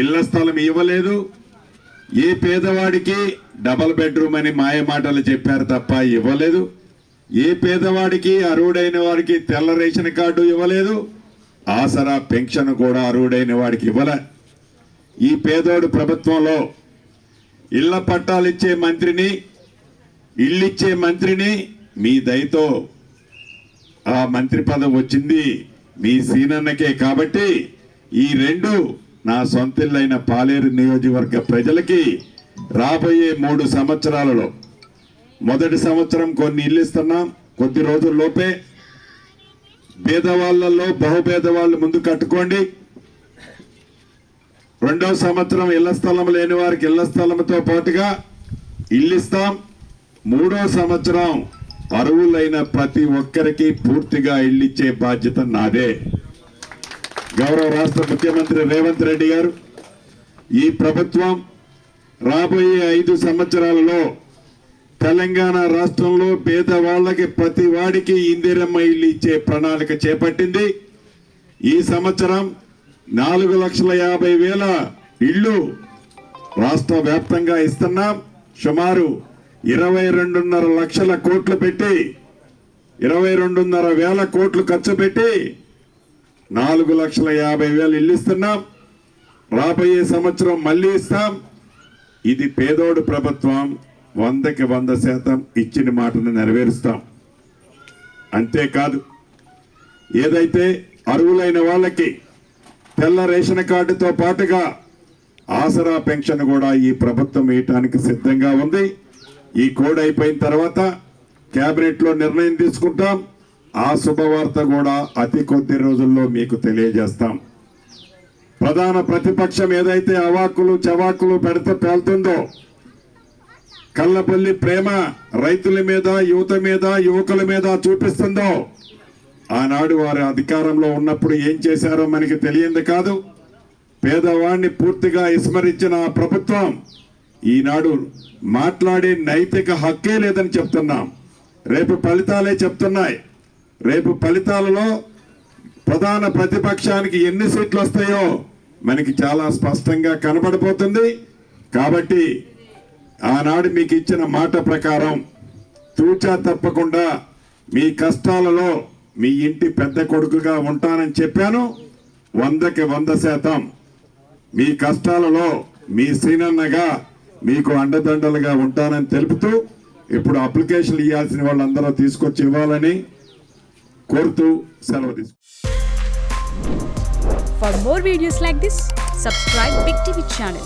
ఇళ్ల స్థలం ఇవ్వలేదు. ఏ పేదవాడికి డబల్ బెడ్రూమ్ అని మాయ మాటలు చెప్పారు తప్ప ఇవ్వలేదు. ఏ పేదవాడికి అర్హుడైన వాడికి తెల్ల రేషన్ కార్డు ఇవ్వలేదు. ఆసరా పెన్షన్ కూడా అర్హుడైన వాడికి ఇవ్వలే. ఈ పేదోడు ప్రభుత్వంలో ఇళ్ల పట్టాలు ఇచ్చే మంత్రిని, ఇళ్ళిచ్చే మంత్రిని మీ దయతో ఆ మంత్రి పదవి వచ్చింది మీ సీనన్నకే. కాబట్టి ఈ రెండు నా సొంతిల్లైన పాలేరు నియోజకవర్గ ప్రజలకి రాబోయే 3 సంవత్సరాలలో మొదటి సంవత్సరం కొన్ని ఇల్లు ఇస్తున్నాం, కొద్ది రోజుల్లోపే. పేదవాళ్లలో బహుపేదవాళ్ళు ముందు కట్టుకోండి. రెండవ సంవత్సరం ఇళ్ల స్థలం లేని వారికి ఇళ్ల స్థలంతో పాటుగా ఇల్లు ఇస్తాం. మూడో సంవత్సరం అర్హులైన ప్రతి ఒక్కరికి పూర్తిగా ఇల్లిచ్చే బాధ్యత నాదే. గౌరవ రాష్ట్ర ముఖ్యమంత్రి రేవంత్ రెడ్డి గారు ఈ ప్రభుత్వం రాబోయే 5 సంవత్సరాలలో తెలంగాణ రాష్ట్రంలో పేదవాళ్లకి ప్రతి వాడికి ఇందిరమ్మ ఇల్లు ఇచ్చే ప్రణాళిక చేపట్టింది. ఈ సంవత్సరం 4,50,000 ఇళ్ళు రాష్ట్ర వ్యాప్తంగా ఇస్తున్నాం. సుమారు 22.5 లక్షల కోట్లు పెట్టి 22.5 కోట్లు ఖర్చు పెట్టి 4,50,000 ఇల్లు ఇస్తున్నాం. రాబోయే సంవత్సరం మళ్ళీ ఇస్తాం. ఇది పేదోడు ప్రభుత్వం. 100కి 100% ఇచ్చిన మాటను నెరవేరుస్తాం. అంతేకాదు, ఏదైతే అర్హులైన వాళ్ళకి తెల్ల రేషన్ కార్డుతో పాటుగా ఆసరా పెన్షన్ కూడా ఈ ప్రభుత్వం ఇవ్వడానికి సిద్ధంగా ఉంది. ఈ కోడ్ అయిపోయిన తర్వాత కేబినెట్లో నిర్ణయం తీసుకుంటాం. ఆ శుభవార్త కూడా అతి కొద్ది రోజుల్లో మీకు తెలియజేస్తాం. ప్రధాన ప్రతిపక్షం ఏదైతే అవాకులు చవాకులు పేలుతుందో, కల్లపల్లి ప్రేమ రైతుల మీద, యువత మీద, యువకుల మీద చూపిస్తుందో, ఆనాడు వారి అధికారంలో ఉన్నప్పుడు ఏం చేశారో మనకి తెలియంది కాదు. పేదవాడిని పూర్తిగా విస్మరించిన ఆ ప్రభుత్వం ఈనాడు మాట్లాడే నైతిక హక్కే లేదని చెప్తున్నాం. రేపు ఫలితాలే చెప్తున్నాయి. రేపు ఫలితాలలో ప్రధాన ప్రతిపక్షానికి ఎన్ని సీట్లు వస్తాయో మనకి చాలా స్పష్టంగా కనబడిపోతుంది. కాబట్టి ఆనాడు మీకు ఇచ్చిన మాట ప్రకారం తూచా తప్పకుండా మీ కష్టాలలో మీ ఇంటి పెద్ద కొడుకుగా ఉంటానని చెప్పాను. 100కి 100% మీ కష్టాలలో మీ సీనన్నగా మీకు అండదండలుగా ఉంటానని తెలుపుతూ, ఇప్పుడు అప్లికేషన్లు ఇవ్వాల్సిన వాళ్ళందరూ తీసుకొచ్చి ఇవ్వాలని కోరుతూ సెలవు తీసుకుంటాను. For more videos like this, subscribe Big TV channel.